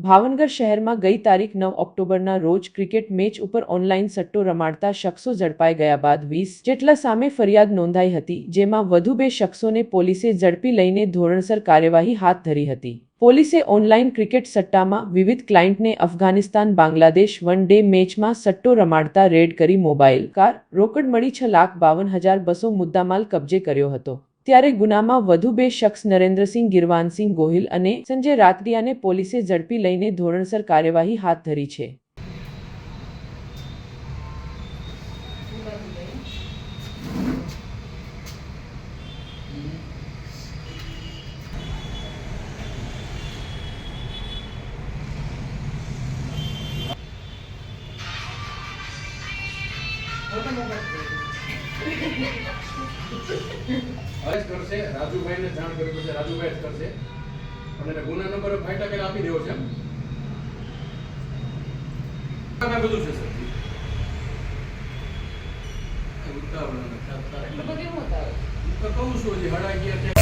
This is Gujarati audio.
ભાવનગર શહેરમાં ગઈ તારીખ 9 ઓક્ટોબરના રોજ ક્રિકેટ મેચ ઉપર ઓનલાઈન સટ્ટો રમાડતા શખ્સો ઝડપાઈ ગયા બાદ 20 જેટલા સામે ફરિયાદ નોંધાઈ હતી, જેમાં વધુ 2 શખ્સોને પોલીસે ઝડપી લઈને ધોરણસર કાર્યવાહી હાથ ધરી હતી। પોલીસે ઓનલાઈન ક્રિકેટ સટ્ટામાં વિવિધ ક્લાયન્ટને અફઘાનિસ્તાન બાંગ્લાદેશ વન ડે મેચમાં સટ્ટો રમાડતા રેડ કરી મોબાઈલ, કાર, રોકડ મળી 6,52,200 મુદ્દામાલ કબજે કર્યો હતો। ત્યારે ગુનામાં વધુ 2 શખ્સ નરેન્દ્રસિંહ ગિરવાનસિંહ ગોહિલ અને સંજય રાતડિયાને પોલીસે ઝડપી લઈને ધોરણસર કાર્યવાહી હાથ ધરી છે। અરેસ્ટ કરશે રાજુભાઈને જાણ કરવી પડશે, રાજુભાઈ જ કરશે અને એને ગુના નંબર 5% આપી દેવો છે। આ બધું છે સર ઉતાવળ એટલે બધી હું ઉતાવળ તો કહું છું હજી 11:30